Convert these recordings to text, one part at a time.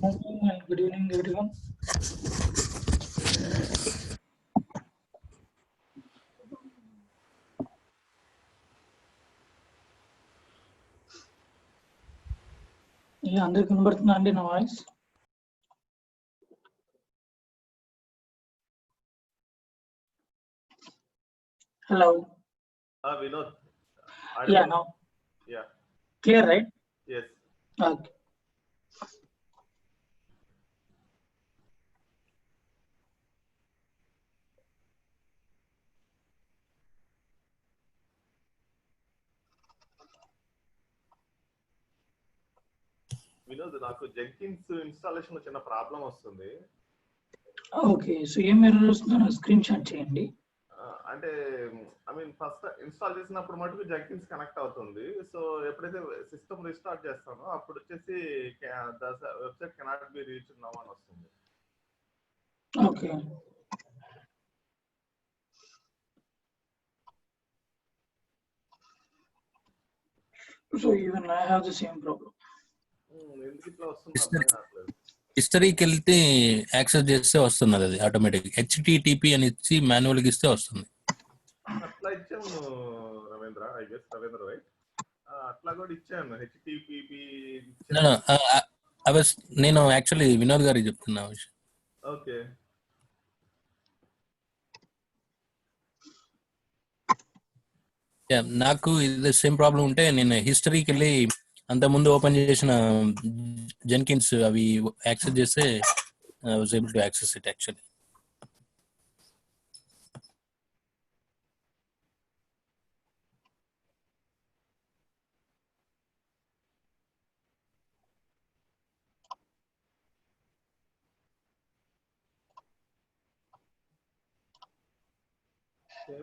Morning and good evening, everyone. అందరికి కనబడుతుందా అండి నా voice? Hello. Vinod. Yeah, now. Yeah. Clear, right? Yes. Okay. Vinod, నాకు Jenkins installation లో చిన్న ప్రాబ్లం వస్తుంది. ఓకే, సో ఏం ఎర్రర్ వస్తుందో స్క్రీన్ షాట్ చేయండి. అంటే ఐ మీన్ ఫస్ట్ ఇన్స్టాల్ చేసినప్పుడు మటుకు జెంకిన్స్ కనెక్ట్ అవుతుంది. సో ఎప్పుడైతే సిస్టమ్ రీస్టార్ట్ చేస్తానో అప్పుడు వచ్చేసి website cannot be reach now అని వస్తుంది. Okay. So even I have the same problem. ఎందుకు ఇట్లా వస్తుంది అర్థం కావట్లేదు. హిస్టరీకి వెళ్తే యాక్సెస్ చేస్తే వస్తున్నది, అది ఆటోమేటిక్. హెచ్టిటిపి అని ఇచ్చి మాన్యువల్గా ఇస్తే వస్తుంది. అట్లా ఇచ్చాము Ravindra, I guess Ravindra right, అట్లా కూడా ఇచ్చాను హెచ్టిటిపి. నేను యాక్చువల్లీ వినోద్ గారికి చెప్తున్నా విషయం. ఓకే. నాకు ఇది సేమ్ ప్రాబ్లం ఉంటే నేను హిస్టరీకి వెళ్ళి అంత ముందు ఓపెన్ చేసిన జెన్కిన్స్ అవి యాక్సెస్ చేస్తే was able to access it actually.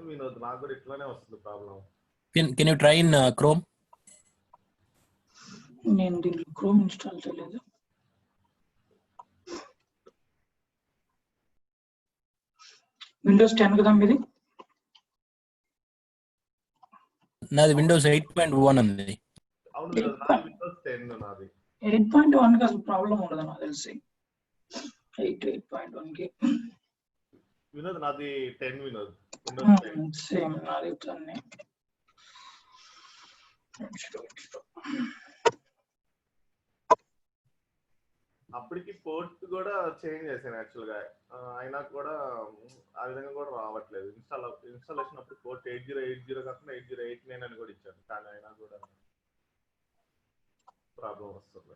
Vinod, నాకు కూడా ఇట్లానే వస్తుంది problem. Can you try in chrome? నేను దీంట్లో క్రోమ్ ఇన్స్టాల్ చేయలేదు. విండోస్ 10 కదా మీది? నాది విండోస్ 8.1 ఉంది. అవును వినోద్, నాది విండోస్ 10 నాది. 8.1 కి అసలు ప్రాబ్లం ఉండదు నాకు తెలిసి. 8.1 కి వినోద్ నాది 10 వినోద్. సేమ్ నాది 10. అప్పటికి పోర్ట్ కూడా చేంజ్ చేశాను యాక్చువల్ గా, అయినా కూడా ఆ విధంగా కూడా రావట్లేదు. ఇన్స్టాలేషన్ అప్పుడు పోర్ట్ 8080 కాకుండా 8089 అని కూడా ఇచ్చాను, కానీ అయినా కూడా ప్రాబ్లం వస్తుంది.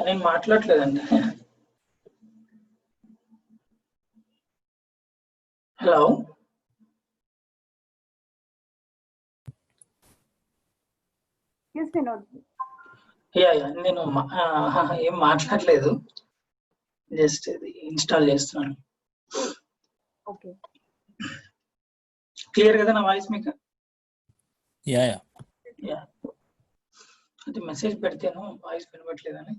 నేను మాట్లాడలేదండి. Hello Yes, Vinod. నేను ఏం మాట్లాడలేదు, జస్ట్ ఇది ఇన్స్టాల్ చేస్తున్నాను. Okay. క్లియర్ కదా నా వాయిస్ మీకు? యా అంటే మెసేజ్ పెడితేను వాయిస్ వినబట్లేదని.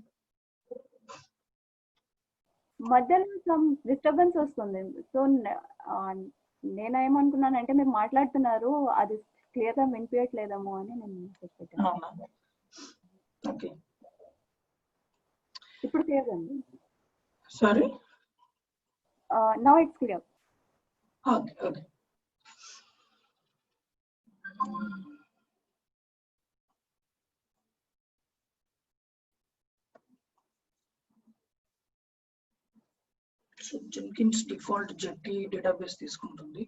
మధ్యలో సమ్ డిస్టర్బెన్స్ వస్తుంది. సో నేను ఏమనుకున్నానంటే మీరు మాట్లాడుతున్నారు, అది క్లియర్ గా వినిపించట్లేదేమో అని నేను మెసేజ్ పెట్టాను. అవునా? ఓకే, ఇప్పుడు క్లియర్ అండి. Sorry. Now it's clear. Okay okay. So Jenkins default jetty database తీసుకుంటుంది.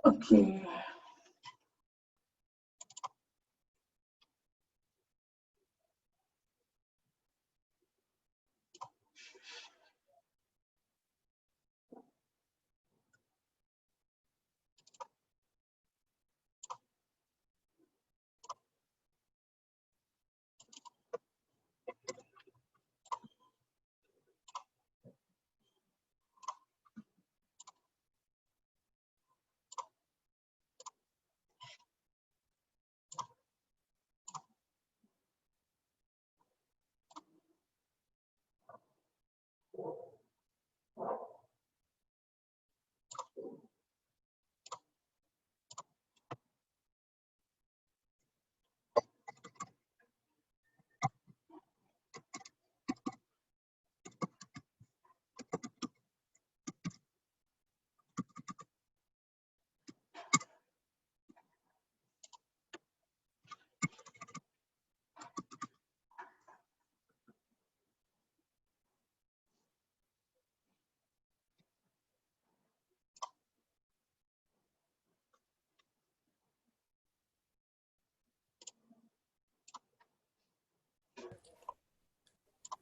Okay,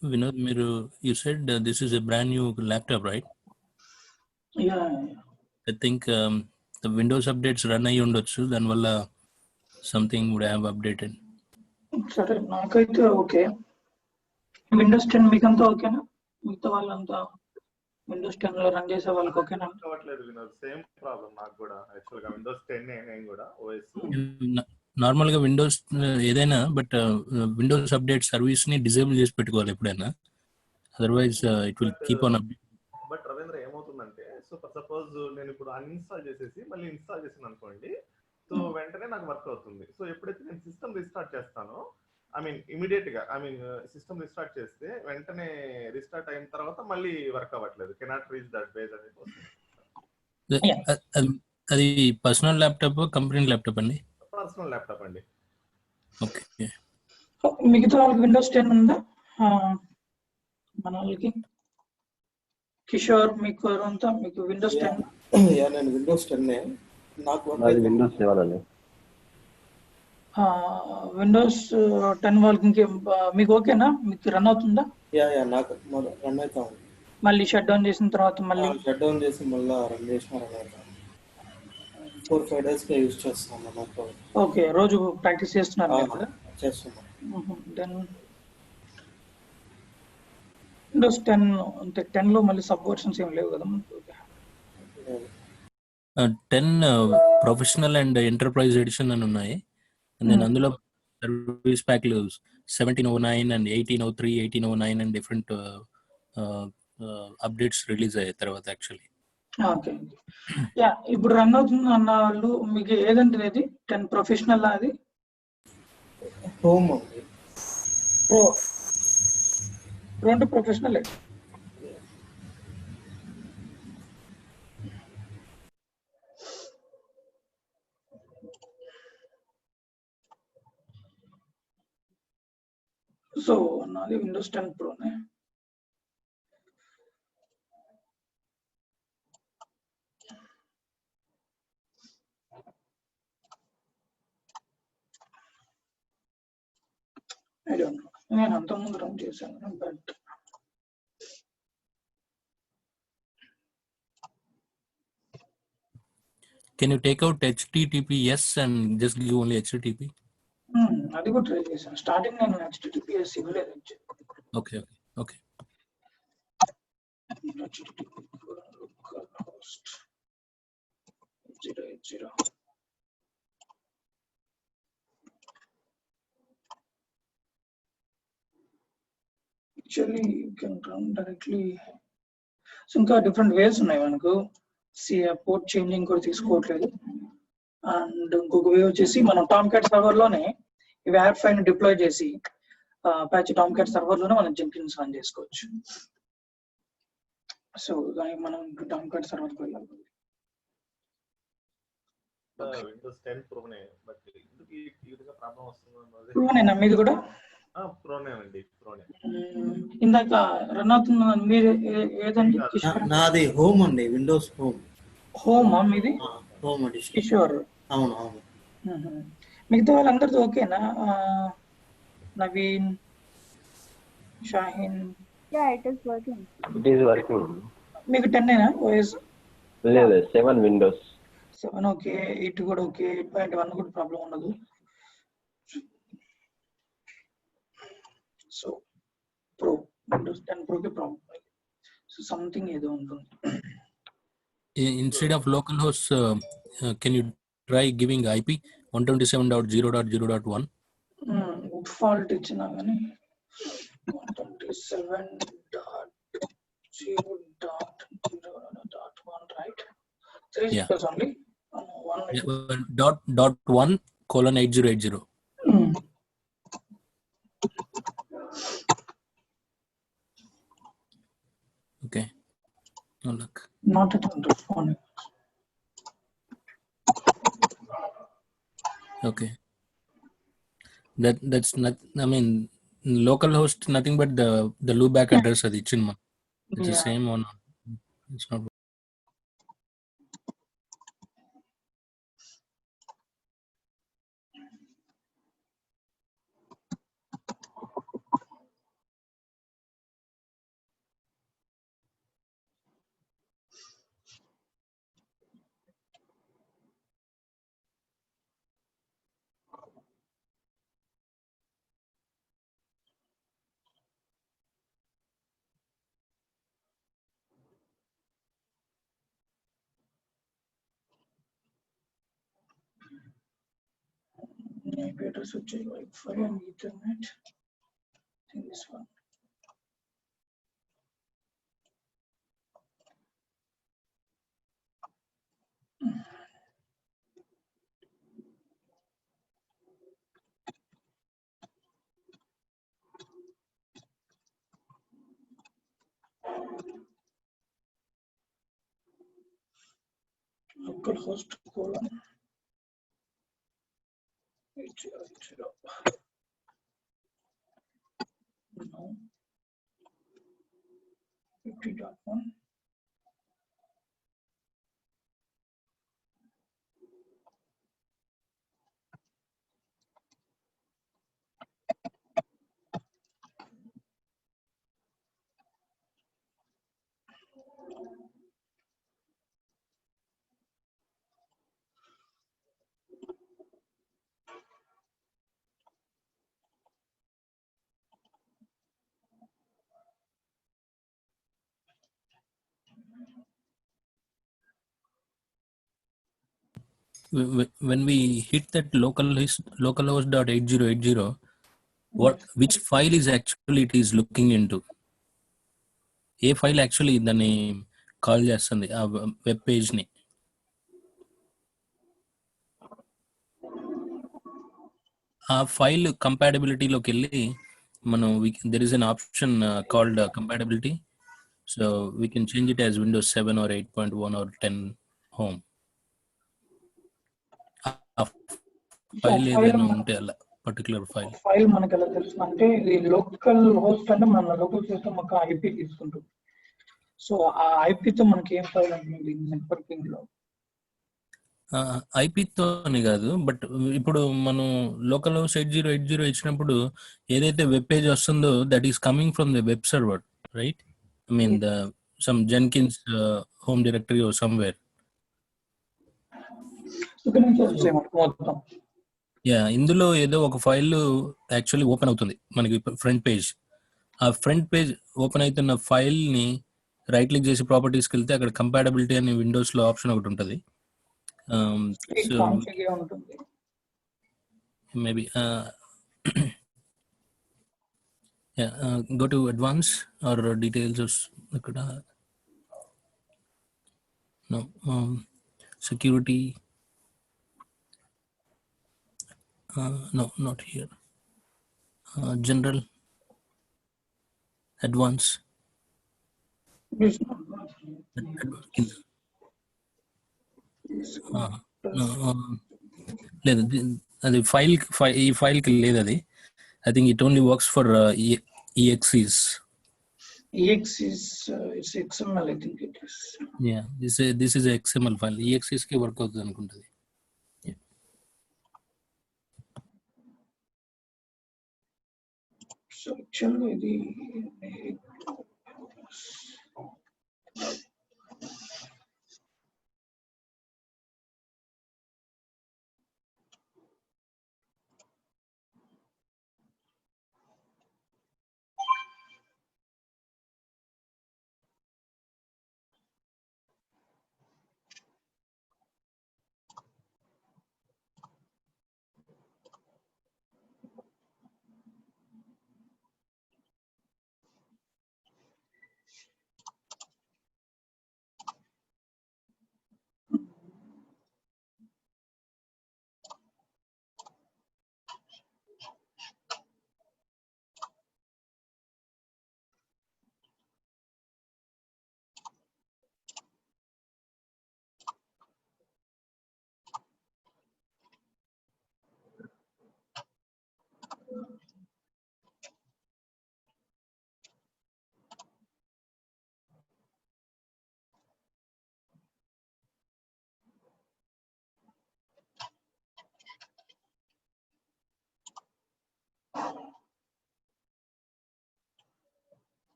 Vinod, you said this is a brand new laptop, right? Yeah. I think the Windows updates run అయ్యి ఉండొచ్చు, దానివల్ల something would have updated. సరే, నాకైతే okay. Windows 10 మీకంతా ఓకేనా? మిగతా వాళ్ళంతా విండోస్ 10 లో రన్ చేసే వాళ్ళకి ఓకేనా? అవ్వట్లేదు వినోద్, సేమ్ ప్రాబ్లం నాకు కూడా. యాక్చువల్ గా విండోస్ 10 నేను కూడా ఓఎస్. నార్మల్ గా విండోస్ ఏదైనా, బట్ విండోస్ అప్డేట్ సర్వీస్ ని డిజేబుల్ చేసి పెట్టుకోవాలి ఎప్పుడైనా, otherwise it will keep on update. But Ravindra ఏమవుతుందంటే, సో ఫర్ సపోజ్ నేను ఇప్పుడు అన్ఇన్స్టాల్ చేసేసి మళ్ళీ ఇన్స్టాల్ చేసాను అనుకోండి, సో వెంటనే నాకు వర్క్ అవుతుంది. సో ఎప్పుడైతే నేను సిస్టమ్ రీస్టార్ట్ చేస్తానో, ఐ మీన్ ఇమీడియట్ గా, ఐ మీన్ సిస్టమ్ రీస్టార్ట్ చేస్తే వెంటనే రీస్టార్ట్ అయిన తర్వాత మళ్ళీ వర్క్ అవ్వట్లేదు. కెనాట్ రీచ్ దట్ బేస్ అనేది వస్తుంది. అది పర్సనల్ ల్యాప్టాప్, కంపెనీ ల్యాప్టాప్ అండి? పర్సనల్ ల్యాప్టాప్ అండి. ఓకే. మిగతా వాళ్ళకి విండోస్ 10 ఉందా? మన వాళ్ళకి కిషోర్, మీకు అంతా మీకు విండోస్ 10? నేను విండోస్ 10 నాకు విండోస్ 7 అండి. విండోస్ 10 వాళ్ళకి ఇంకేం మీకు ఓకేనా? మీకు రన్ అవుతుందా? నాకు రన్ అవుతా ఉంది. మళ్ళీ షట్ డౌన్ చేసిన తర్వాత మళ్ళీ షట్ డౌన్ చేసి మళ్ళీ రన్ చేసిన రన్ అవుతా 4-5 days గా యూజ్ చేస్తున్నాను. ఓకే, రోజు ప్రాక్టీస్ చేస్తున్నారు కదా? చేస్తున్నాను. దెన్ విండోస్ 10 అంటే 10 లో మళ్ళీ సబ్ వర్షన్స్ ఏం లేవు కదా? 10 ప్రొఫెషనల్ అండ్ ఎంటర్ప్రైజ్ ఎడిషన్ అని ఉన్నాయి. నేను అందులో సర్వీస్ ప్యాక్లు 1709 and 1803, 1809 and different updates release అయ్యాయి తర్వాత యాక్చువల్లీ. ఓకే. యా, ఇప్పుడు రన్ అవుతుంది అన్న వాళ్ళు మీకు ఏదంటే ఇది 10 ప్రొఫెషనల్ అది హోమ్ ప్రో, రెండు ప్రొఫెషనల్. సో నాది విండోస్ 10 ప్రోనే. నేను అంత ముందు రన్ చేశాను, but can you take out HTTPS and just give only HTTP? అది కూడా ట్రై చేశాను. స్టార్టింగ్ నేను HTTPS ఇవ్వలేదు. Okay okay okay. HTTP localhost 080. Actually, you can run directly. So ఇంకా డిఫరెంట్ వేస్ ఉన్నాయి మనకు. పోర్ట్ చేంజింగ్ కూడా తీసుకోవట్లేదు. అండ్ ఇంకొక వే వచ్చేసి మనం టామ్ క్యాట్ సర్వర్ లోనే ఈ వ్యార్ ఫైల్ డిప్లాయ్ చేసి అపాచీ టామ్ క్యాట్ సర్వర్ లోనే మనం జెంకిన్స్ రన్ చేసుకోవచ్చు. సో మనం టామ్ క్యాట్ సర్వర్ కి వెళ్ళాలి. విండోస్ 10 ప్రోనే, బట్ ఎందుకు ఈ విధంగా ప్రాబ్లం వస్తుంది? ప్రోనేనా మీది కూడా? ప్రోనే అండి, ప్రోనే. ఇందాక రన్ అవుతుంది మీరు ఏదండి? నాది హోమ్ అండి, విండోస్ హోమ్. హోమా మీది? Home edition. కిషోర్. అవును అవును. మిగతా వాళ్ళందరితో ఓకేనా? Naveen, Shaheen? It is working. It is working. మీకు 10 ఓఎస్? లేదు, 7 విండోస్. 7 ఓకే. 8 కూడా ఓకే. 8.1 కూడా ప్రాబ్లం ఉండదు. సో ప్రో, విండోస్ 10 ప్రోకి ప్రాబ్లం. సో సంథింగ్ ఏదో ఉంటుంది. Instead of local hosts, can you try giving IP 127.0.0.1? Default ఇచ్చినా కానీ 127.0.0.1, right? 3 zeros only. 1.1:8080. Okay. No luck. Not at all. Phone. Okay. That's not. I mean, localhost nothing but the loopback address adi chinma. It's the same one. It's not. address వచ్చి Wi-Fi and Ethernet. I think this one. Localhost colon 8080. Now 50.1. When we hit that localhost.8080, which file is actually it is looking into? A file actually దాన్ని call చేస్తుంది ఆ web page ని? ఆ file కంపాటబిలిటీలోకి వెళ్ళి మనం there is an option called compatibility. So we can change it as Windows 7 or 8.1 or 10 home. File ఏదైనా ఉంటే అలా పర్టికులర్ ఫైల్ మనకి ఎలా తెలుస్తుంది అంటే ఇది లోకల్ హోస్ట్ అంటే మన లోకల్ సిస్టమ్ ఒక ఐపీ తీసుకుంటుంది. సో ఆ ఐపీతో మనకి ఏం ఫైల్ ఉంటుంది నెట్వర్కింగ్ లో? ఐపీతో అని కాదు, బట్ ఇప్పుడు మనం లోకల్ హోస్ట్ 8080 ఇచ్చినప్పుడు ఏదైతే వెబ్ పేజ్ వస్తుందో that is coming from the web server, right? I mean the some Jenkins home directory or somewhere. Yeah, ఇందులో ఏదో ఒక ఫైల్ యాక్చువల్లీ ఓపెన్ అవుతుంది మనకి ఫ్రంట్ పేజ్. ఆ ఫ్రంట్ పేజ్ ఓపెన్ అవుతున్న ఫైల్ ని రైట్ క్లిక్ చేసి ప్రాపర్టీస్కి వెళ్తే అక్కడ కంపాటబిలిటీ అనే విండోస్ లో ఆప్షన్ ఒకటి ఉంటుంది. So maybe go to advanced or details ఇక్కడ no security no, not here. General, advanced, లేదు అది ఈ ఫైల్కి లేదు అది. I think it only works for EXEs. EXEs, it's XML, I think it is. Yeah, this is a XML file. EXEs కి work అవుతుంది అనుకుంటుంది. So actually ఇది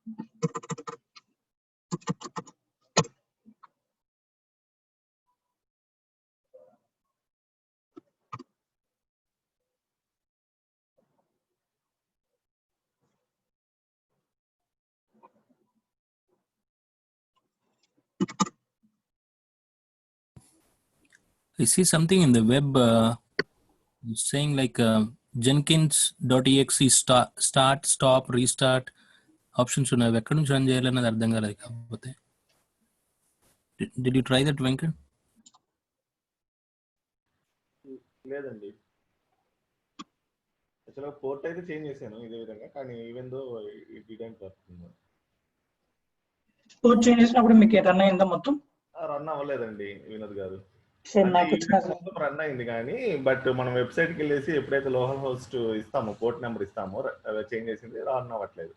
I see something in the web saying like jenkins.exe start, stop, restart options ఉన్నాయి. అవి ఎక్కడి నుంచి run చేయాలన్నది అర్థం కాలేదు. కాకపోతే did you try that Venkat? లేదండి, యాక్చువల్గా పోర్ట్ అయితే చేంజ్ చేశాను ఇదే విధంగా, కానీ even though it didn't work. Port change చేసినప్పుడు మీకు రన్ అయిందా మొత్తం? రన్ అవ్వలేదండి వినోద్ గారు. సేమ్ నాకు మొత్తం రన్ అయింది కానీ, బట్ మనం వెబ్సైట్కి వెళ్ళేసి ఎప్పుడైతే లోకల్ హోస్ట్ ఇస్తామో, పోర్ట్ నెంబర్ ఇస్తామో, చేంజ్ చేసింది రన్ అవ్వట్లేదు.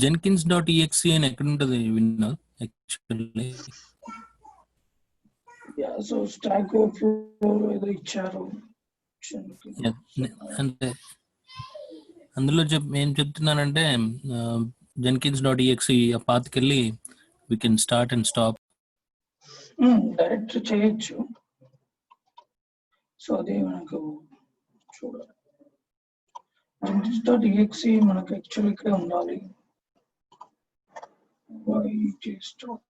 jenkins.exe అని ఎక్కడ ఉంటుంది విన్నోద్? యాక్చువల్లీ సో స్టాక్ ఓవర్ఫ్లో ఏదో ఇచ్చారు. అంటే అందులో ఏం చెప్తున్నానంటే jenkins.exe ఆ పాత్కి వెళ్ళి we can start and stop. Direct చేయొచ్చు. సో అదే మనకు చూడాలి. jenkins.exe మనకు యాక్చువల్ ఇక్కడే ఉండాలి. jenkins.exe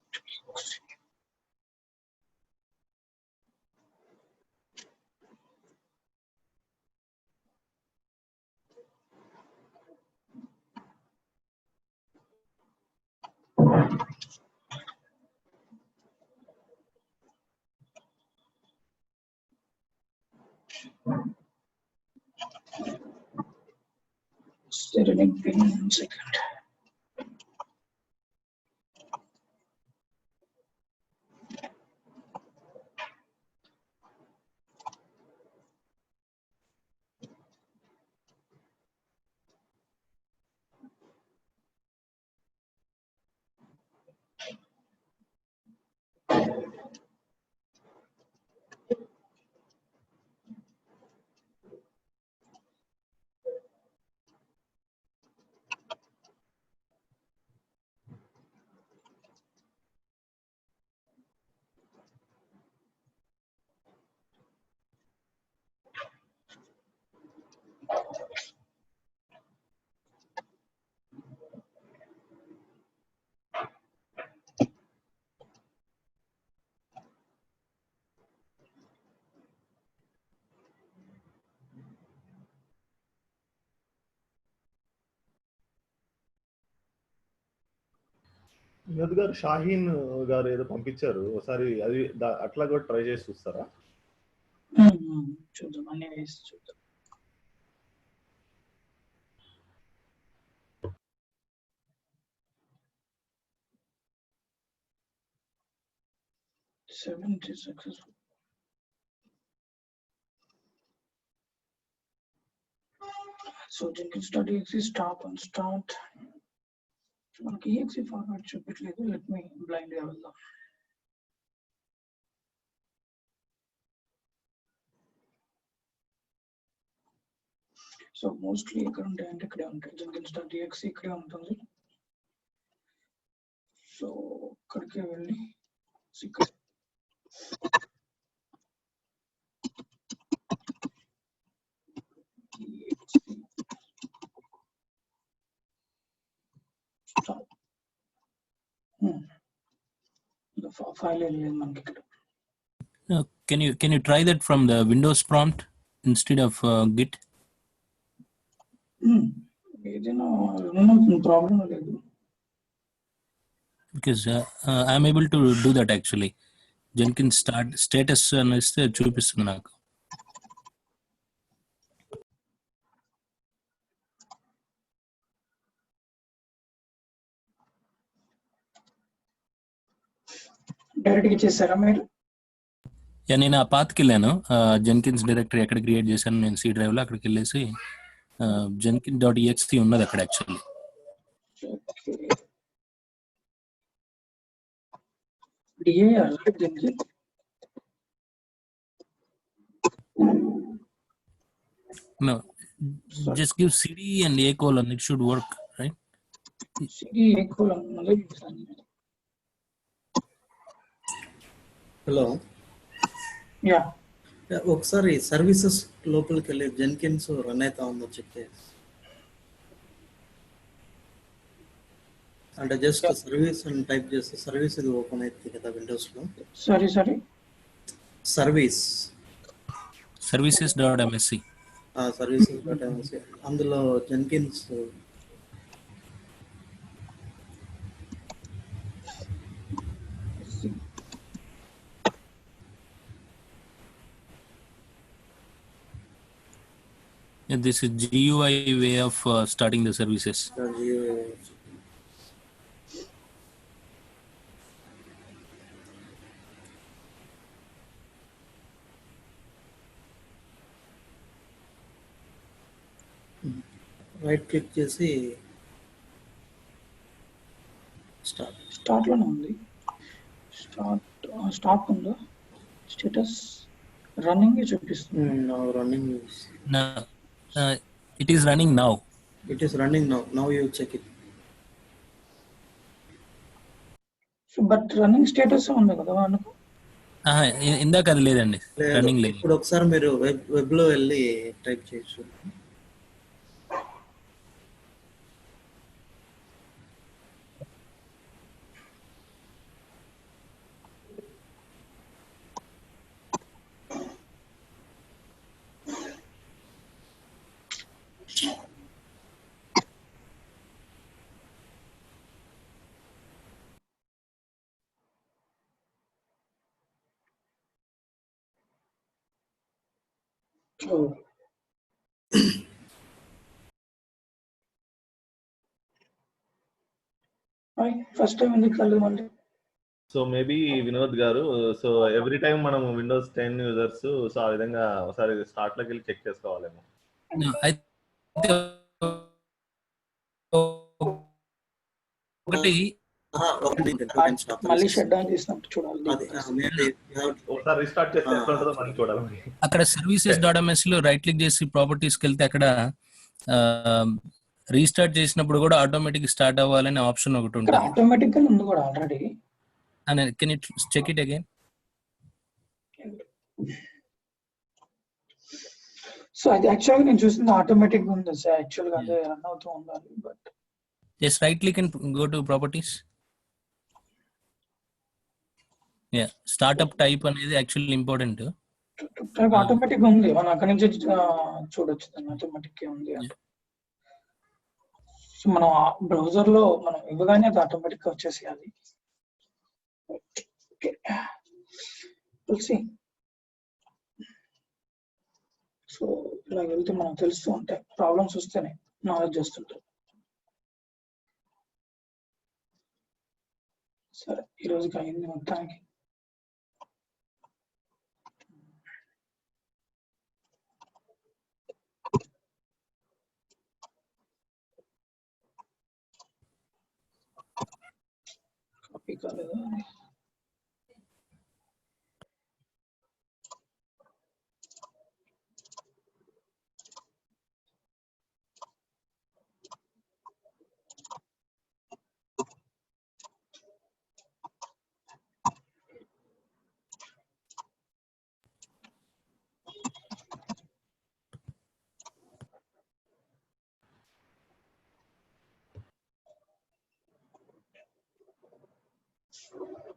Steering pin 1 second. Vinod గారు, షాహీన్ గారు ఏదో పంపించారు, ఒకసారి అది అట్లా కూడా ట్రై చేసి చూస్తారా? చూద్దాం, అన్ని వేసి చూద్దాం. successful. So jenkins.exe stop and start. మనకి exe ఫార్మాట్ చూపించలేదు. లెట్ మీ బ్లైండ్ గా వెళ్దాం. సో మోస్ట్లీ ఎక్కడ ఉంటాయంటే ఇక్కడే ఉంటాయి. jenkins.exe ఇక్కడే ఉంటుంది. సో ఇక్కడికి వెళ్ళి ఫైల్ వెళ్ళలేదు మనకి ఇక్కడ. Can you try that from the Windows prompt instead of Git? ఏదైనా ప్రాబ్లం లేదు. Because I'm able to do that actually. Jenkins status అని ఇస్తే చూపిస్తుంది నాకు. డైరెక్ట్గా చేశారా మీరు? నేను ఆ పాత్కి వెళ్ళాను. జెన్కిన్స్ డైరెక్టరీ ఎక్కడ క్రియేట్ చేశాను నేను సి డ్రైవ్ లో, అక్కడికి వెళ్ళేసి jenkins.exe ఉన్నది అక్కడ actually. Sorry. Just give CD and A colon. It should work, right? CD A colon మళ్ళీ చూసాను. హలో యా ఒకసారి సర్వీసెస్ లోపలికి వెళ్ళి జెన్కిన్స్ రన్ అవుతా ఉందో చెక్ చేసి, అంటే జస్ట్ సర్వీస్ అని టైప్ చేస్తే సర్వీస్ ఇది ఓపెన్ అవుతుంది కదా విండోస్లో. Sorry service services.msc. సర్వీసెస్ అందులో Jenkins This is GUI way of starting the services. Right click చేసి స్టార్ట్ లోనే ఉంది. స్టాప్ ఉందా? స్టేటస్ రన్నింగ్ చూపిస్తుంది. Running. It is running now. It is running now. Now you check it. So but running status ఉంది కదా మనకు. ఇందాక అది లేదండి, రన్నింగ్ లేదు. ఇప్పుడు ఒకసారి మీరు వెబ్ లో వెళ్ళి టైప్ చేయొచ్చు. ఫస్ట్ టైం ఎందుకు కాలేదు మళ్ళీ? సో మేబీ వినోద్ గారు, సో ఎవ్రీ టైం మనం విండోస్ 10 యూజర్స్ సో ఆ విధంగా ఒకసారి స్టార్ట్ లోకి వెళ్ళి చెక్ చేసుకోవాలేమో. ఒకటి మళ్ళీ షట్ డౌన్ చేసినప్పుడు చూడాలి. ఒకసారి రీస్టార్ట్ చేస్తే ఎట్లా ఉంటుందో మనం చూడాలి. అక్కడ services.ms లో రైట్ క్లిక్ చేసి ప్రాపర్టీస్ కి వెళ్తే అక్కడ రీస్టార్ట్ చేసినప్పుడు కూడా ఆటోమేటిక్ స్టార్ట్ అవ్వాలనే ఆప్షన్ ఒకటి ఉంటుంది. ఆటోమేటిక్ గా ఉంది కూడా already. Can you check it again? So అది యాక్చువల్గా నేను చూసింది ఆటోమేటిక్ ఉంది సార్. యాక్చువల్గా అదే రన్ అవుతూ ఉండాలి. But just right click and go to properties. Yeah, startup type అనేది యాక్చువల్లీ ఇంపార్టెంట్. టైప్ ఆటోమేటిక్ ఉంది, మనం అక్కడి నుంచి చూడొచ్చు. ఆటోమేటిక్ ఉంది. సో మనం బ్రౌజర్ లో మనం ఇవ్వగానే అది ఆటోమేటిక్ గా వచ్చేసేయాలి. సో ఇలా వెళ్తే మనం తెలుస్తూ ఉంటాయి, ప్రాబ్లమ్స్ వస్తేనే నాలెడ్జ్ వస్తుంటాయి. సరే, ఈ రోజుకి అయింది మొత్తానికి. కాపీ కాలేదా?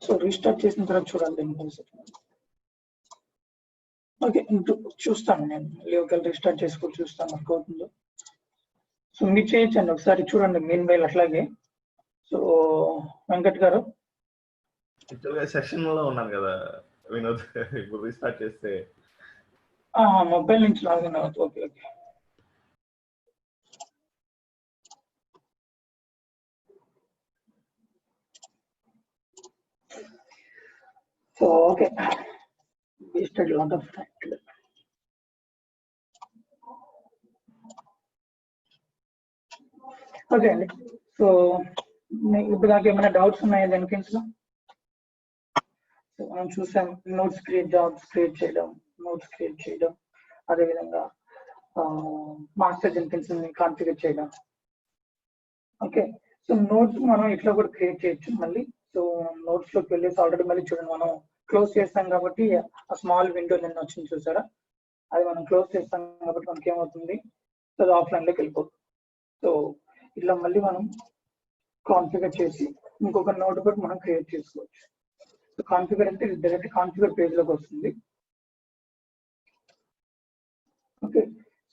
సో రీస్టార్ట్ చేసిన తర్వాత చూడాలి దీని పరిస్థితి. ఓకే, చూస్తాను నేను మళ్ళీ ఒకవేళ రీస్టార్ట్ చేసుకొని చూస్తాను వర్క్ అవుతుందో. సో మీరు చేయొచ్చండి ఒకసారి చూడండి మెయిన్ మెయిల్. అట్లాగే సో వెంకట్ గారు సెషన్ లో ఉన్నాను కదా వినోద్, ఇప్పుడు రీస్టార్ట్ చేస్తే మొబైల్ నుంచి లాగిన్ అవుతుంది. Okay okay. So okay, wasted lot of time. Okay అండి. సో ఇప్పుడు నాకు ఏమైనా డౌట్స్ ఉన్నాయా జెన్కిన్స్ లో? సో మనం చూసాం నోట్స్ క్రియేట్ చేయడం, అదేవిధంగా మాస్టర్ జెన్కిన్స్ ని కాన్ఫిగర్ చేయడం. ఓకే, సో నోట్స్ మనం ఇట్లా కూడా క్రియేట్ చేయొచ్చు మళ్ళీ. సో నోట్స్ లోకి వెళ్ళేసి ఆల్రెడీ మళ్ళీ చూడండి, మనం క్లోజ్ చేస్తాం కాబట్టి ఆ స్మాల్ విండో నిన్న వచ్చింది చూసారా, అది మనం క్లోజ్ చేస్తాం కాబట్టి మనకి ఏమవుతుంది, సో అది ఆఫ్లైన్ లోకి వెళ్ళిపోతుంది. సో ఇట్లా మళ్ళీ మనం కాన్ఫిగర్ చేసి ఇంకొక నోట్ కూడా మనం క్రియేట్ చేసుకోవచ్చు. సో కాన్ఫిగర్ అంటే ఇది డైరెక్ట్ కాన్ఫిగర్ పేజ్ లోకి వస్తుంది. ఓకే,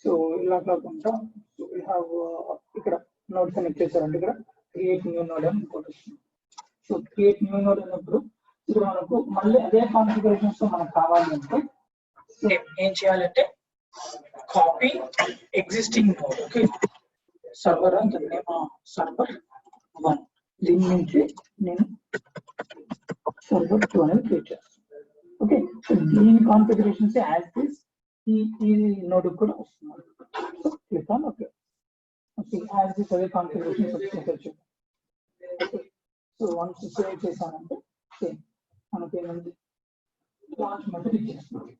సో ఇలా కాకుండా ఇక్కడ నోట్ కనెక్ట్ చేశారంటే ఇక్కడ క్రియేట్ న్యూ నోడ్ అని ఇంకోటి వస్తుంది. సో క్రియేట్ న్యూ నోడ్ అన్నప్పుడు ఇప్పుడు మనకు మళ్ళీ అదే కాన్ఫిగరేషన్స్ తో మనకు కావాలి అంటే ఏం చేయాలంటే copy existing node. Okay, server అంటే సర్వర్ 1, దీని నుంచి నేను సర్వర్ 2 అనేది క్రియేట్ చేస్తాను. ఓకే, సో దీని కాన్ఫిగరేషన్స్ యాజ్ దిస్ ఈ నోడ్ కూడా వస్తుంది. So click on okay. Okay, as this అదే కాన్ఫిగరేషన్స్ వచ్చేసరికి సో వన్స్ సేవ్ చేశానంటే సేమ్ మనకి ఏమైంది, లాంచ్ మెథడ్ ఇచ్చేస్తుంది.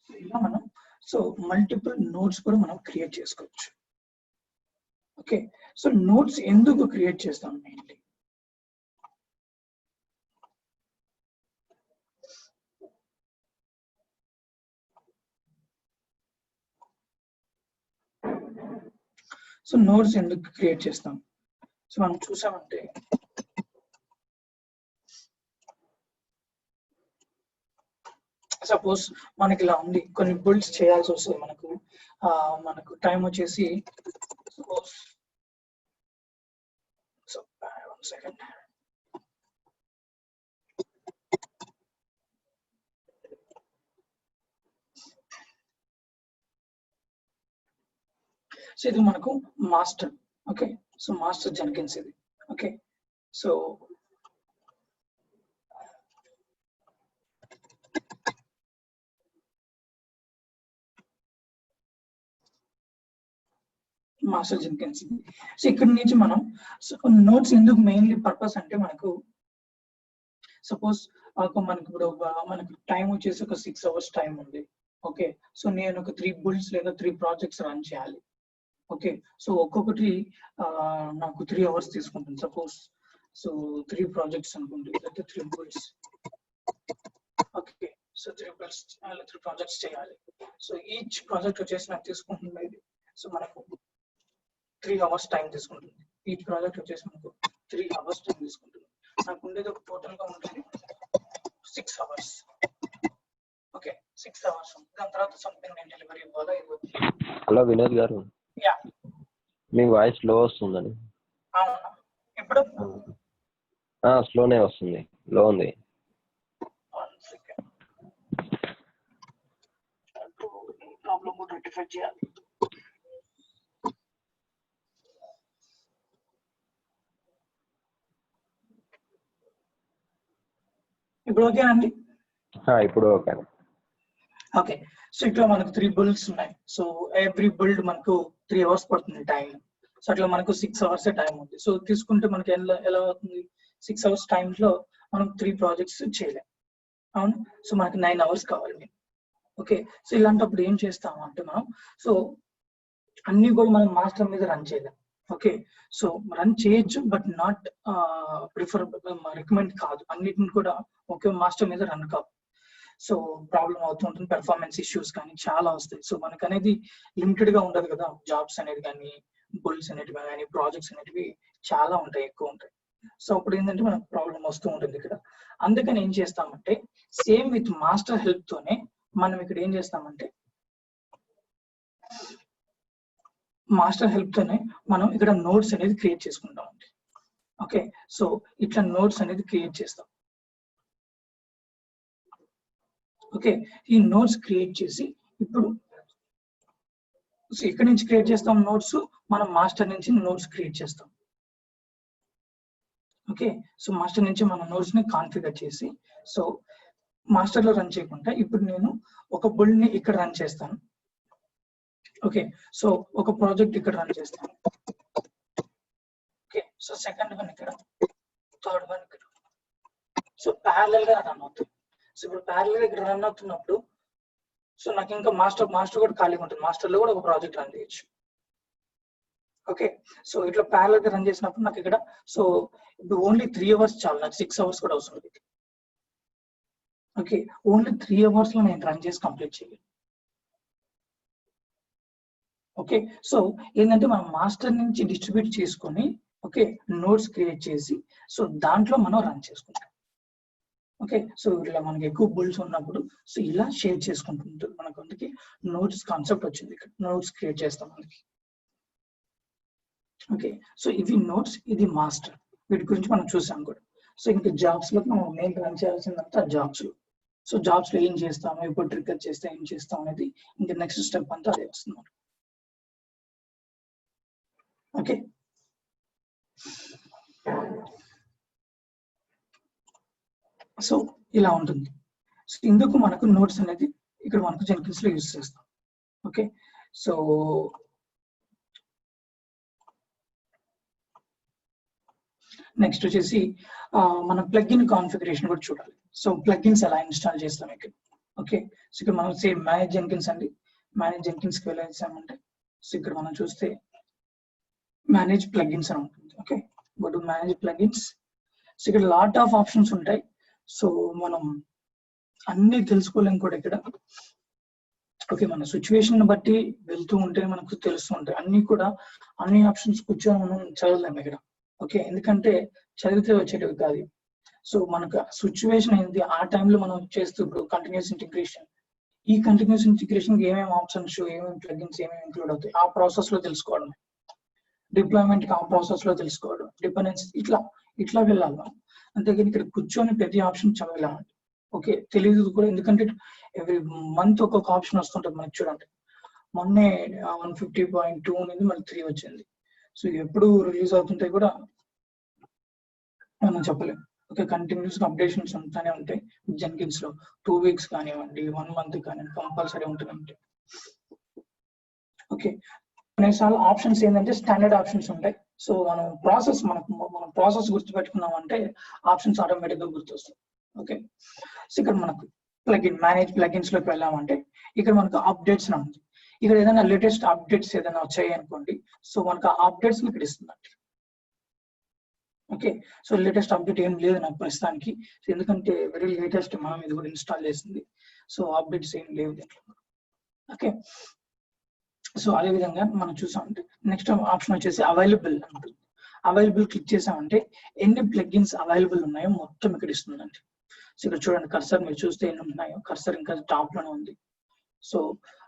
సో ఇలా మనం మల్టిపుల్ నోట్స్ కూడా మనం క్రియేట్ చేసుకోవచ్చు. ఓకే, సో నోట్స్ ఎందుకు క్రియేట్ చేస్తాం మెయిన్లీ, సో నోట్స్ ఎందుకు క్రియేట్ చేస్తాం, సో మనం చూసామంటే సపోజ్ మనకి ఇలా ఉంది, కొన్ని బిల్డ్స్ చేయాల్సి వస్తుంది మనకు టైం వచ్చేసి సపోజ్ సో 1 సెకండ్. సో ఇది మనకు master. Okay, so master Jenkins ఇది. Okay, so master Jenkins. So ఇక్కడ నుంచి మనం నోట్స్ ఎందుకు మెయిన్లీ పర్పస్ అంటే మనకు సపోజ్ మనకి ఇప్పుడు మనకి టైం వచ్చేసి ఒక 6 hours టైం ఉంది. ఓకే, సో నేను ఒక 3 builds లేదా 3 projects రన్ చేయాలి. ఓకే, సో ఒక్కొక్కటి నాకు 3 hours తీసుకుంటుంది. సపోజ్ సో 3 projects అనుకుంటే 3 builds. Okay, so 3 builds 3 projects చేయాలి. సో ఈచ్ ప్రాజెక్ట్ వచ్చేసి నాకు తీసుకుంటుంది ఇది. సో మనకు 3 hours టైం తీసుకుంటుంది. ఈచ్ ప్రాజెక్ట్ వచ్చేసి మనకు 3 hours టైం తీసుకుంటుంది. నాకు ఉండేది ఒక టోటల్ గా ఉండేది 6 hours. Okay, 6 hours. దాని తర్వాత సంథింగ్ నేను డెలివరీ ఇవ్వాలా ఇవ్వదు. హలో వినోద్ గారు, యా మీ వాయిస్ స్లో వస్తుందని. అవునా, ఇప్పుడు స్లోనే వస్తుంది, లో ఉంది. 1 సెకండ్, ఈ ప్రాబ్లం కూడా రెక్టిఫై చేయాలి. ఇప్పుడు ఓకే అండి? ఇప్పుడు ఓకే. ఓకే, సో ఇక్కడ మనకు 3 builds ఉన్నాయి. సో ఎవ్రీ బిల్డ్ మనకు 3 hours పడుతుంది టైం. సో అట్లా మనకు 6 hours టైం ఉంది. సో తీసుకుంటే మనకి ఎలా అవుతుంది, 6 hours టైంలో మనం 3 projects చేయలేం. అవును, సో మనకి 9 hours కావాలి. ఓకే, సో ఇలాంటప్పుడు ఏం చేస్తాము అంటే మనం అన్ని కూడా మనం మాస్టర్ మీద రన్ చేయలేం. ఓకే, సో రన్ చేయొచ్చు బట్ నాట్ రికమెండ్ కాదు. అన్నిటిని కూడా ఒకే మాస్టర్ మీద రన్ కావు. సో ప్రాబ్లం అవుతుంటుంది, పెర్ఫార్మెన్స్ ఇష్యూస్ కానీ చాలా వస్తాయి. సో మనకు అనేది లిమిటెడ్ గా ఉండదు కదా, జాబ్స్ అనేది కానీ బుల్స్ అనేటివి కానీ ప్రాజెక్ట్స్ అనేటివి చాలా ఉంటాయి, ఎక్కువ ఉంటాయి. సో అప్పుడు ఏంటంటే మనకు ప్రాబ్లం వస్తూ ఉంటుంది ఇక్కడ. అందుకని ఏం చేస్తామంటే సేమ్ విత్ మాస్టర్ హెల్ప్ తోనే మనం ఇక్కడ ఏం చేస్తామంటే మాస్టర్ హెల్ప్ తోనే మనం ఇక్కడ నోట్స్ అనేది క్రియేట్ చేసుకుంటాం అండి. ఓకే, సో ఇట్లా నోట్స్ అనేది క్రియేట్ చేస్తాం. ఓకే, ఈ నోట్స్ క్రియేట్ చేసి ఇప్పుడు ఇక్కడ నుంచి క్రియేట్ చేస్తాం నోట్స్, మనం మాస్టర్ నుంచి నోట్స్ క్రియేట్ చేస్తాం. ఓకే, సో మాస్టర్ నుంచి మన నోట్స్ ని కాన్ఫిగర్ చేసి సో మాస్టర్ లో రన్ చేయకుండా ఇప్పుడు నేను ఒక బుల్డ్ ని ఇక్కడ రన్ చేస్తాను. ఓకే, సో ఒక ప్రాజెక్ట్ ఇక్కడ రన్ చేస్తాను. ఓకే, సో సెకండ్ వన్ ఇక్కడ, థర్డ్ వన్ ఇక్కడ. సో ప్యారలల్ గా రన్ అవుతుంది. సో ఇప్పుడు ప్యారలల్ గా ఇక్కడ రన్ అవుతున్నప్పుడు సో నాకు ఇంకా మాస్టర్ కూడా ఖాళీగా ఉంటుంది, మాస్టర్ లో కూడా ఒక ప్రాజెక్ట్ రన్ చేయొచ్చు. ఓకే, సో ఇట్లా ప్యారల్ గా రన్ చేసినప్పుడు నాకు ఇక్కడ సో ఇప్పుడు ఓన్లీ 3 hours చాలు, నాకు 6 hours కూడా అవసరం లేదు. ఓకే, ఓన్లీ 3 hours లో నేను రన్ చేసి కంప్లీట్ చేయాలి. ఓకే, సో ఏంటంటే మనం మాస్టర్ నుంచి డిస్ట్రిబ్యూట్ చేసుకొని ఓకే నోట్స్ క్రియేట్ చేసి సో దాంట్లో మనం రన్ చేసుకుంటాం. ఓకే, సో ఇలా మనకి ఎక్కువ బుల్స్ ఉన్నప్పుడు సో ఇలా షేర్ చేసుకుంటుంటారు మనకు. అందుకే నోట్స్ కాన్సెప్ట్ వచ్చింది, ఇక్కడ నోట్స్ క్రియేట్ చేస్తాం మనకి. ఓకే, సో ఇవి నోట్స్, ఇది మాస్టర్, వీటి గురించి మనం చూసాం కూడా. సో ఇంకా జాబ్స్ లో మనం మెయిన్ రన్ చేయాల్సిందంతా జాబ్స్ లో. సో జాబ్స్ లో ఏం చేస్తాము, ఇప్పుడు ట్రిగ్గర్ చేస్తే ఏం చేస్తాం అనేది ఇంకా నెక్స్ట్ స్టెప్ అంతా అదే వస్తుంది. ఓకే, సో ఇలా ఉంటుంది. సో ఇందుకు మనకు నోట్స్ అనేది ఇక్కడ మనకు జెన్కిన్స్ లో యూజ్ చేస్తాం. ఓకే, సో నెక్స్ట్ వచ్చేసి మన ప్లగ్ఇన్ కాన్ఫిగరేషన్ కూడా చూడాలి. సో ప్లగ్ఇన్స్ ఎలా ఇన్స్టాల్ చేస్తాం ఇక్కడ. ఓకే, సో ఇక్కడ మనం సేమ్ మేనేజ్ జెన్కిన్స్ అండి, మేనేజ్ జెన్కిన్స్ కి వెళ్ళేసామంటే సో ఇక్కడ మనం చూస్తే మేనేజ్ ప్లగ్ఇన్స్ అని ఉంటుంది. Okay, go to manage plugins. So ఇక్కడ లాట్ ఆఫ్ ఆప్షన్స్ ఉంటాయి. సో మనం అన్ని తెలుసుకోలేం కూడా ఇక్కడ. ఓకే, మన సిచ్యువేషన్ బట్టి వెళ్తూ ఉంటే మనకు తెలుస్తూ ఉంటాయి అన్ని కూడా. అన్ని ఆప్షన్స్ కూర్చొని మనం చదవలేము ఇక్కడ. ఓకే, ఎందుకంటే చదివితే వచ్చేటివి కాదు. సో మనకు సిచ్యువేషన్ ఏంటి ఆ టైంలో మనం చేస్తూ ఇప్పుడు కంటిన్యూస్ ఇంటిగ్రేషన్, ఈ కంటిన్యూస్ ఇంటిగ్రేషన్ ఏమేమి ఆప్షన్స్, ఏమేమి ప్లగిన్స్, ఏమేమి ఇంక్లూడ్ అవుతాయి ఆ ప్రాసెస్ లో తెలుసుకోవడం. డిప్లాయ్మెంట్ ఆ ప్రాసెస్ లో తెలుసుకోవడం, డిపెండెన్స్ ఇట్లా వెళ్ళాలి మనం. అంతేగాని ఇక్కడ కూర్చొని ప్రతి ఆప్షన్ చదవలేమండి. ఓకే, తెలియదు కూడా, ఎందుకంటే ఎవ్రీ మంత్ ఒక్కొక్క ఆప్షన్ వస్తుంటుంది మనకి. చూడండి మొన్నే 150.2 అనేది మనకి 3 వచ్చింది. సో ఎప్పుడు రిలీజ్ అవుతుంటాయి కూడా మనం చెప్పలేము. ఓకే, కంటిన్యూస్ అప్డేషన్స్ ఉంటానే ఉంటాయి జెన్కిన్స్ లో. 2 weeks కానివ్వండి, 1 month కానివ్వండి, కంపల్సరీ ఉంటూనే ఉంటాయి. ఓకే, కొన్నిసార్లు ఆప్షన్స్ ఏంటంటే స్టాండర్డ్ ఆప్షన్స్ ఉంటాయి. సో మనం ప్రాసెస్ గుర్తుపెట్టుకున్నాం అంటే ఆప్షన్స్ ఆటోమేటిక్ గా గుర్తొస్తాయి. ఓకే, సో ఇక్కడ మనకు ప్లగిన్ మేనేజ్ ప్లగిన్స్ లోకి వెళ్ళామంటే ఇక్కడ మనకు అప్డేట్స్ అని ఉంది. ఇక్కడ ఏదైనా లేటెస్ట్ అప్డేట్స్ ఏదైనా వచ్చాయి అనుకోండి, సో మనకు ఆ అప్డేట్స్ ఇక్కడ ఇస్తుందండి. ఓకే, సో లేటెస్ట్ అప్డేట్ ఏం లేదు నాకు ప్రస్తుతానికి, ఎందుకంటే వెరీ లేటెస్ట్ మనం ఇది కూడా ఇన్స్టాల్ చేసింది. సో అప్డేట్స్ ఏం లేవు దీంట్లో. ఓకే, సో అదే విధంగా మనం చూసామంటే నెక్స్ట్ ఆప్షన్ వచ్చేసి అవైలబుల్ ఉంటుంది. అవైలబుల్ క్లిక్ చేసామంటే ఎన్ని ప్లగిన్స్ అవైలబుల్ ఉన్నాయో మొత్తం ఇక్కడ ఇస్తుందండి. సో ఇక్కడ చూడండి కర్సర్ మీరు చూస్తే ఎన్ని ఉన్నాయో, కర్సర్ ఇంకా టాప్ లోనే ఉంది. సో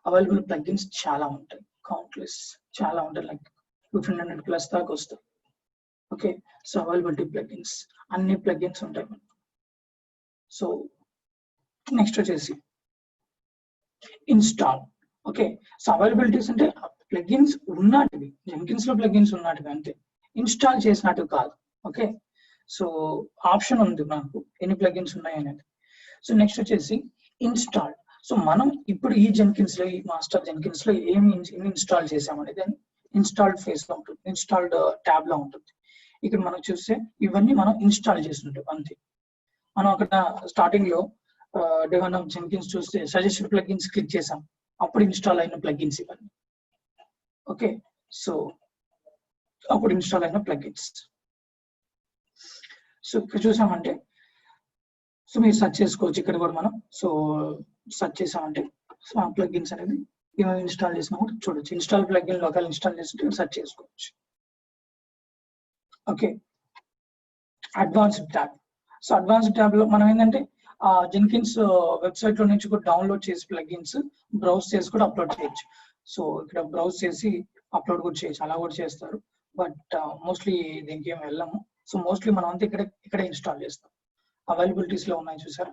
అవైలబుల్ ప్లగిన్స్ చాలా ఉంటాయి, కౌంట్లెస్ చాలా ఉంటాయి, లైక్ 1500+ దాకా వస్తాయి. ఓకే, సో అవైలబిలిటీ ప్లగిన్స్ అన్ని ప్లగిన్స్ ఉంటాయి. సో నెక్స్ట్ వచ్చేసి ఇన్స్టాల్. ఓకే, సో అవైలబిలిటీస్ అంటే ప్లగిన్స్ ఉన్నటివి, జెన్కిన్స్ లో ప్లగిన్స్ ఉన్నటివి అంతే, ఇన్స్టాల్ చేసినట్టు కాదు. ఓకే, సో ఆప్షన్ ఉంది మనకు ఎన్ని ప్లగిన్స్ ఉన్నాయి అనేది. సో నెక్స్ట్ వచ్చేసి ఇన్స్టాల్. సో మనం ఇప్పుడు ఈ జెన్కిన్స్ లో, ఈ మాస్టర్ జెన్కిన్స్ లో ఏమి ఇన్స్టాల్ చేసామనేది ఇన్స్టాల్డ్ ఫేస్ లో ఉంటుంది, ఇన్స్టాల్డ్ ట్యాబ్ లో ఉంటుంది. ఇక్కడ మనం చూస్తే ఇవన్నీ మనం ఇన్స్టాల్ చేస్తుంటాం అంతే. మనం అక్కడ స్టార్టింగ్ లో డెవన్ ఆఫ్ జెన్కిన్స్ చూస్తే సజెస్టెడ్ ప్లగిన్స్ క్లిక్ చేసాం, అప్పుడు ఇన్స్టాల్ అయిన ప్లగిన్స్ ఇవన్నీ. ఓకే, సో అప్పుడు ఇన్స్టాల్ అయిన ప్లగిన్స్. సో ఇక్కడ చూసామంటే సో మీరు సెర్చ్ చేసుకోవచ్చు ఇక్కడ కూడా మనం. సో సెర్చ్ చేసామంటే సో ఆ ప్లగిన్స్ అనేది ఏమైనా ఇన్స్టాల్ చేసినా కూడా చూడొచ్చు. ఇన్స్టాల్ ప్లగిన్ లోకల్ ఇన్స్టాల్ చేస్తుంటే సెర్చ్ చేసుకోవచ్చు. Okay, advanced tab. So advanced tab లో మనం ఏంటంటే జెన్కిన్స్ వెబ్సైట్ లో నుంచి కూడా డౌన్లోడ్ చేసి ప్లగిన్స్ బ్రౌజ్ చేసి కూడా అప్లోడ్ చేయొచ్చు. సో ఇక్కడ బ్రౌజ్ చేసి అప్లోడ్ కూడా చేయొచ్చు, అలా కూడా చేస్తారు. బట్ మోస్ట్లీ దీనికి ఏమి వెళ్ళము. సో మోస్ట్లీ మనం అంతా ఇక్కడ ఇన్స్టాల్ చేస్తాం. అవైలబిలిటీస్ లో ఉన్నాయి చూసారా,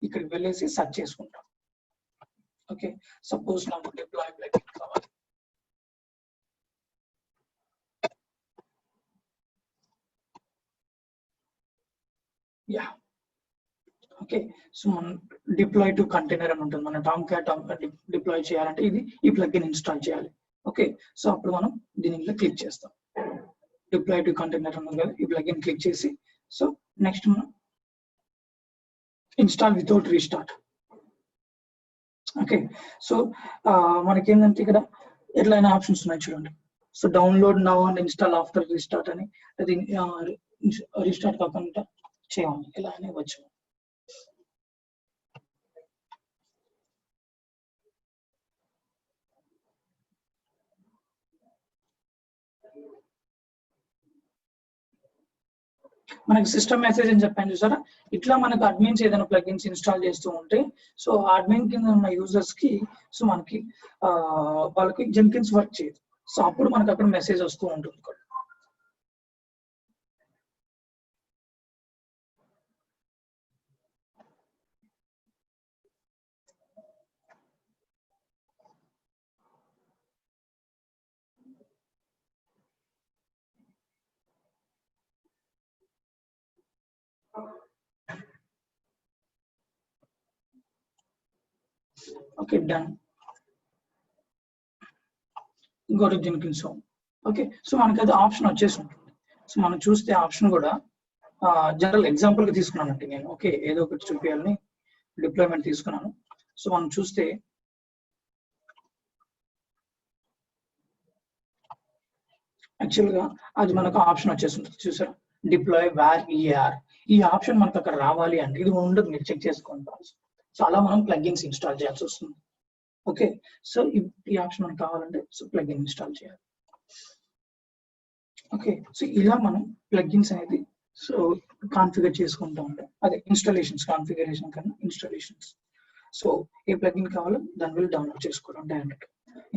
ఇక్కడికి వెళ్ళేసి సెర్చ్ చేసుకుంటాం. ఓకే, సపోజ్ నాకు డిప్లాయ్ ప్లగిన్ కావాలి. యా, ఓకే, సో మనం డిప్లాయ్ టు కంటైనర్ అని ఉంటుంది. మన టామ్క్యాట్ డిప్లాయ్ చేయాలంటే ఈ ప్లగిన్ ఇన్స్టాల్ చేయాలి. ఓకే, సో అప్పుడు మనం దీనిలో క్లిక్ చేస్తాం. డిప్లాయ్ టు కంటైనర్ అన్నది కదా, ఈ ప్లగిన్ క్లిక్ చేసి సో నెక్స్ట్ మనం install without restart. Okay, so మనకి ఏంటంటే ఇక్కడ ఎట్లయినా ఆప్షన్స్ ఉన్నాయి చూడండి. So download now and install after restart అని, అది రీస్టార్ట్ కాకుండా చేయాలి ఇలా అని వచ్చు. మనకి సిస్టమ్ మెసేజ్ అని చెప్పాను చూసారా, ఇట్లా మనకు అడ్మిన్స్ ఏదైనా ప్లగిన్స్ ఇన్స్టాల్ చేస్తూ ఉంటే సో అడ్మిన్ కింద ఉన్న యూజర్స్ కి సో మనకి వాళ్ళకి జెన్కిన్స్ వర్క్ చేయదు. సో అప్పుడు మనకు అక్కడ మెసేజ్ వస్తూ ఉంటుంది. Okay, done. Go to Jenkins home. Okay, so మనకి అది ఆప్షన్ వచ్చేసి ఉంటుంది. సో మనం చూస్తే ఆప్షన్ కూడా జనరల్ ఎగ్జాంపుల్ గా తీసుకున్నానంటే నేను, ఓకే ఏదో ఒకటి చూపించాలని డిప్లాయ్మెంట్ తీసుకున్నాను. సో మనం చూస్తే యాక్చువల్ గా అది మనకు ఆప్షన్ వచ్చేసి ఉంటుంది చూసారా, డిప్లాయ్ వేర్ ఈఆర్. ఈ ఆప్షన్ మనకు అక్కడ రావాలి అంటే ఇది ఉండదు, మీరు చెక్ చేసుకోండి. సో అలా మనం ప్లగిన్స్ ఇన్స్టాల్ చేయాల్సి వస్తుంది. ఓకే, సో ఈ ఆప్షన్ మనకు కావాలంటే సో ప్లగిన్ ఇన్స్టాల్ చేయాలి. ఓకే, సో ఇలా మనం ప్లగిన్స్ అనేది సో కాన్ఫిగర్ చేసుకుంటూ ఉంటాం. అదే ఇన్స్టాలేషన్స్, కాన్ఫిగరేషన్ కన్నా ఇన్స్టాలేషన్స్. సో ఏ ప్లగిన్ కావాలో దాని will డౌన్లోడ్ చేసుకోవడం, డైరెక్ట్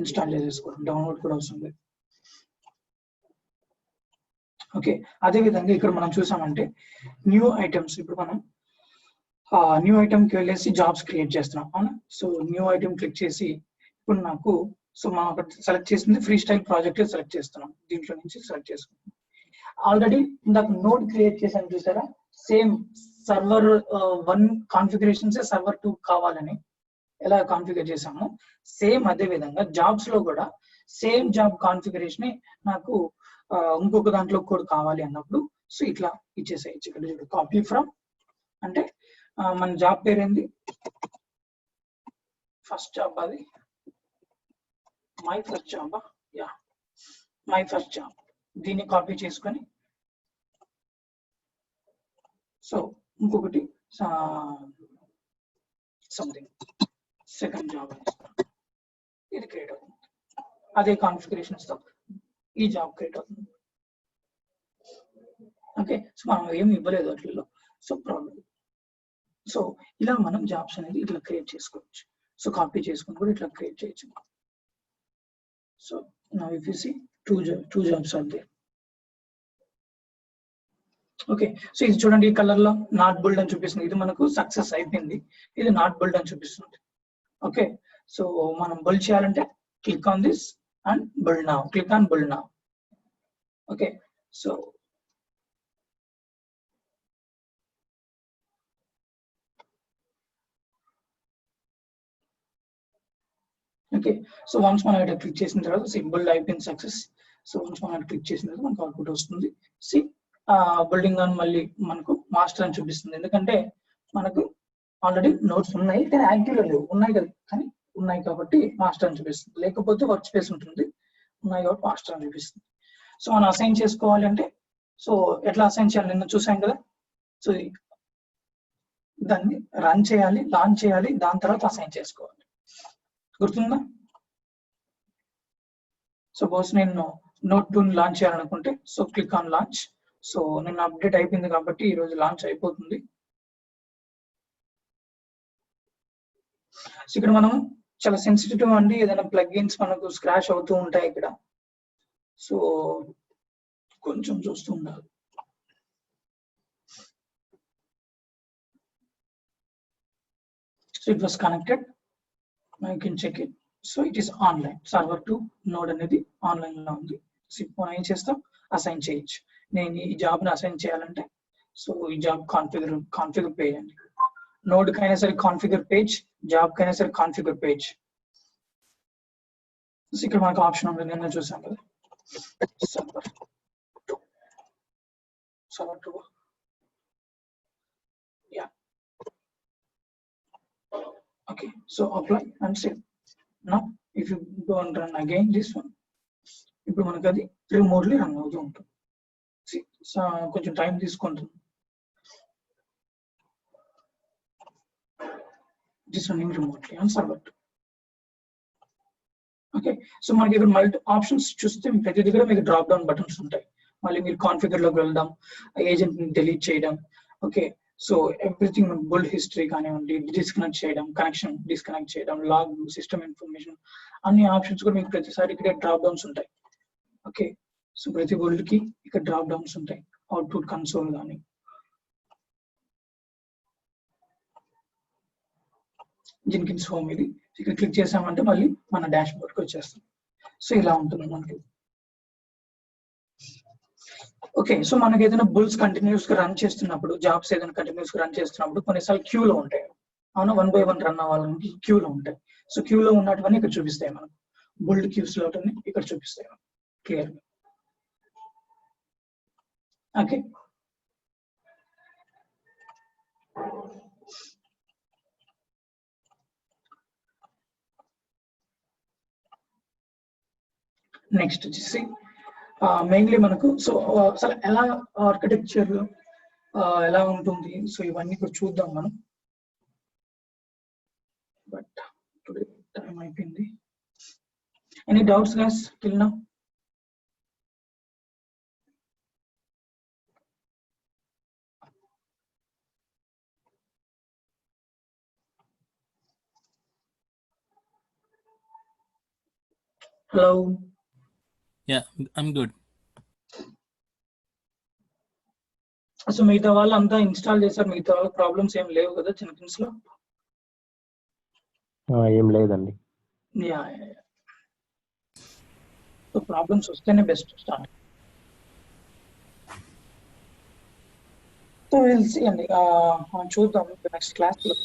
ఇన్స్టాల్ చేసేసుకోవడం, డౌన్లోడ్ కూడా అవసరం లేదు. ఓకే, అదే విధంగా ఇక్కడ మనం చూసామంటే న్యూ ఐటమ్స్, ఇప్పుడు మనం న్యూ ఐటమ్కి వెళ్ళేసి జాబ్స్ క్రియేట్ చేస్తున్నాం అవునా. సో న్యూ ఐటమ్ క్లిక్ చేసి ఇప్పుడు నాకు సో మనం అక్కడ సెలెక్ట్ చేసింది ఫ్రీ స్టైల్ ప్రాజెక్ట్ సెలెక్ట్ చేస్తున్నాం, దీంట్లో నుంచి సెలెక్ట్ చేసుకుంటాం. ఆల్రెడీ ఇందాక నోడ్ క్రియేట్ చేశాను చూసారా, సేమ్ సర్వర్ 1 కాన్ఫిగరేషన్స్ సర్వర్ 2 కావాలని ఎలా కాన్ఫిగర్ చేసామో సేమ్ అదే విధంగా జాబ్స్ లో కూడా సేమ్ జాబ్ కాన్ఫిగరేషన్ నాకు ఇంకొక దాంట్లో కూడా కావాలి అన్నప్పుడు సో ఇట్లా ఇచ్చేసేయచ్చు. ఇక్కడ చూడు, కాపీ ఫ్రమ్ అంటే మన జాబ్ పేరు ఏంది, ఫస్ట్ జాబ్, అది my first job, yeah my first job. దీన్ని కాపీ చేసుకొని సో ఇంకొకటి సంథింగ్ సెకండ్ జాబ్ ఇది క్రియేట్ అవుతుంది. అదే కాన్ఫిగరేషన్స్ తో ఈ జాబ్ క్రియేట్ అవుతుంది. ఓకే, సో మనం ఏమి ఇవ్వలేదు అట్లలో, సో ప్రాబ్లం. సో ఇలా మనం జాబ్స్ అనేది ఇట్లా క్రియేట్ చేసుకోవచ్చు. సో కాపీ చేసుకుని కూడా ఇట్లా క్రియేట్ చేయొచ్చు. So now if you see two jobs are there. Okay, so ఇది చూడండి, ఈ కలర్ లో నాట్ బుల్డ్ అని చూపిస్తుంది, ఇది మనకు సక్సెస్ అయిపోయింది. ఇది నాట్ బుల్డ్ అని చూపిస్తుంది. ఓకే, సో మనం బుల్డ్ చేయాలంటే click on this and build now, click on build now. Okay, so okay, so once మనం ఇక్కడ క్లిక్ చేసిన తర్వాత బుల్డ్ అయిపోయింది సక్సెస్. సో వన్స్ మనం క్లిక్ చేసిన తర్వాత మనకు అవుట్పుట్ వస్తుంది. సి బిల్డింగ్ అని మళ్ళీ మనకు మాస్టర్ అని చూపిస్తుంది, ఎందుకంటే మనకు ఆల్రెడీ నోట్స్ ఉన్నాయి కానీ యాక్టివ్ లేవు, ఉన్నాయి కదా కానీ ఉన్నాయి కాబట్టి మాస్టర్ అని చూపిస్తుంది. లేకపోతే వర్క్ స్పేస్ ఉంటుంది, ఉన్నాయి కాబట్టి మాస్టర్ అని చూపిస్తుంది. సో మనం అసైన్ చేసుకోవాలి అంటే సో ఎట్లా అసైన్ చేయాలి నిన్న చూసాం కదా. సో దాన్ని రన్ చేయాలి, లాంచ్ చేయాలి, దాని తర్వాత అసైన్ చేసుకోవాలి. గుర్తుందా? సపోజ్ నేను నోట్ 2 లాంచ్ చేయాలనుకుంటే so click on launch. So నేను అప్డేట్ అయిపోయింది కాబట్టి ఈ రోజు లాంచ్ అయిపోతుంది. సో ఇక్కడ మనం చాలా సెన్సిటివ్ అండి, ఏదైనా ప్లగ్ఇన్స్ మనకు స్క్రాచ్ అవుతూ ఉంటాయి ఇక్కడ, సో కొంచెం చూస్తూ ఉండాలి. So it was connected, I can check it. So it is online. Server to node అనేది ఆన్లైన్ లో ఉంది. సో ఇప్పుడు ఏం చేస్తాం, అసైన్ చేయొచ్చు. నేను ఈ జాబ్ ని అసైన్ చేయాలంటే సో ఈ జాబ్ కాన్ఫిగర్ పేజ్ అండి. నోడ్ కైనా సరే కాన్ఫిగర్ పేజ్, జాబ్ కైనా సరే కాన్ఫిగర్ పేజ్. సో ఇక్కడ మనకు ఆప్షన్ ఉంది, నిన్న చూసాం కదా server 2 yeah. Okay, so apply and save. Now if you go and run again this one, ఇప్పుడు మనకు అది రిమోట్లీ రన్ అవుతూ ఉంటుంది. కొంచెం టైం తీసుకుంటుంది. This running remotely on server. Okay, so మనకి ఇక్కడ మల్టీ ఆప్షన్స్ చూస్తే ప్రతి దగ్గర మీకు డ్రాప్ డౌన్ బటన్స్ ఉంటాయి. మళ్ళీ మీరు కాన్ఫిగర్ లోకి వెళ్దాం, ఏజెంట్ ని డిలీట్ చేయడం. Okay, so everything build history కానివ్వండి, డిస్కనెక్ట్ చేయడం, కనెక్షన్ డిస్కనెక్ట్ చేయడం, లాగ్, సిస్టమ్ ఇన్ఫర్మేషన్, అన్ని ఆప్షన్స్ కూడా మీకు ప్రతిసారి ఇక్కడ డ్రాప్ డౌన్స్ ఉంటాయి. ఓకే, సో ప్రతి బుల్డ్ కి ఇక్కడ డ్రాప్ డౌన్స్ ఉంటాయి. అవుట్పుట్ కన్సోల్ కానీ, జెన్కిన్స్ హోమ్ ఇది ఇక్కడ క్లిక్ చేసామంటే మళ్ళీ మన డాష్ బోర్డ్కి వచ్చేస్తాం. సో ఇలా ఉంటుంది మనకి. ఓకే, సో మనకి ఏదైనా బుల్స్ కంటిన్యూస్ గా రన్ చేస్తున్నప్పుడు, జాబ్స్ ఏదైనా కంటిన్యూస్ గా రన్ చేస్తున్నప్పుడు కొన్నిసార్లు క్యూలో ఉంటాయి. అవునా, 1 by 1 రన్ అవ్వాలని క్యూలో ఉంటాయి. సో క్యూలో ఉన్నటువన్నీ ఇక్కడ చూపిస్తాయి మనకు. బుల్డ్ క్యూస్ లో ఇక్కడ చూపిస్తాయి క్లియర్ గా. ఓకే, నెక్స్ట్ వచ్చేసి మెయిన్లీ మనకు సో అసలు ఎలా ఆర్కిటెక్చర్ ఎలా ఉంటుంది, సో ఇవన్నీ కూడా చూద్దాం మనం. బట్ టుడే టైం అయిపోయింది. Any doubts guys till now? Hello, yeah I'm good. So మిగతా వాళ్ళు అంతా ఇన్స్టాల్ చేశారు, మిగతా వాళ్ళ ప్రాబ్లమ్స్ ఏం లేవు కదా జెన్కిన్స్ లో? ఏం లేదండి. యా, సో ప్రాబ్లమ్స్ వస్తేనే best start. So will see అండి, మనం చూద్దాం నెక్స్ట్ క్లాస్ లో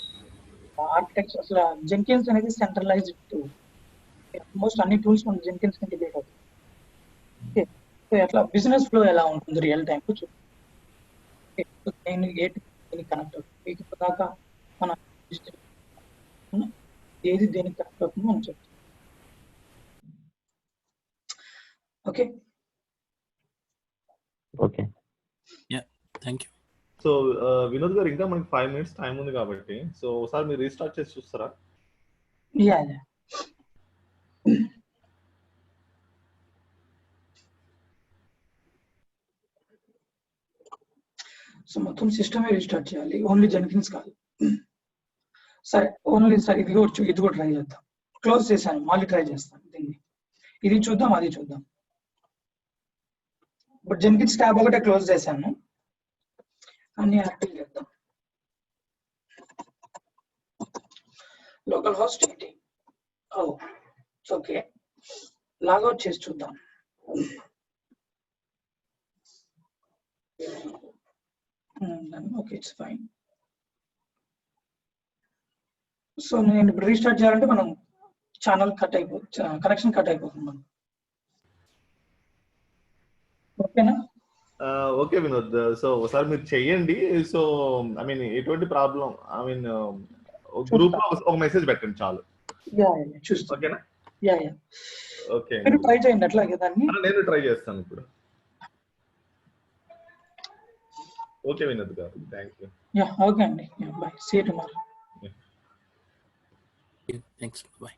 ఆర్కిటెక్చర్. అసలు జెన్కిన్స్ అనేది సెంట్రలైజ్డ్ టూల్. ఆల్మోస్ట్ అన్ని టూల్స్ మన జెన్కిన్స్ కి డిబేట్ అవుతుంది. ఓకే, సో అట్లా బిజినెస్ ఫ్లో ఎలా ఉంటుంది రియల్ టైం లో చూద్దాం. నేను కనెక్ట్ అవుతుంది మీకు దాకా మన ఏది దేనికి కనెక్ట్ అవుతుందో మనం చెప్తాం. Okay, okay, yeah thank you. So Vinod గారు, ఇంకా మనకి 5 minutes టైం ఉంది కాబట్టి సో ఒకసారి మీరు రీస్టార్ట్ చేసి చూస్తారా? యా, సో మొత్తం సిస్టమే రీస్టార్ట్ చేయాలి, ఓన్లీ జెన్కిన్స్ కాదు. సరే, ఓన్లీ సరే ఇది కూడా ట్రై చేద్దాం. క్లోజ్ చేశాను, మళ్ళీ ట్రై చేస్తాను దీన్ని. ఇది చూద్దాం, అది చూద్దాం. బట్ జెన్కిన్స్ ట్యాబ్ ఒకటే క్లోజ్ చేశాను, అన్ని యాక్టివ్ చేద్దాం. లోకల్ హోస్ట్ ఏంటి? ఓకే, లాగౌట్ చేసి చూద్దాం. Okay, it's fine. సో నేను ఇప్పుడు రీస్టార్ట్ చేయాలంటే మనం ఛానల్ కనెక్షన్ కట్ అయిపోతుంది మనం. ఓకేనా? ఓకే వినోద్, సో ఒకసారి మీరు చెయ్యండి. సో ఐ మీన్ ఎటువంటి ప్రాబ్లం, ఐ మీన్ గ్రూప్ లో ఒక మెసేజ్ పెట్టండి చాలు. చూస్తా. ఓకేనా? ఓకే, మీరు ట్రై చేయండి అట్లాగే దాన్ని. నేను ట్రై చేస్తాను ఇప్పుడు. Okay Vinod garu, thank you. Okay అండి, bye, see you tomorrow. Thanks, bye.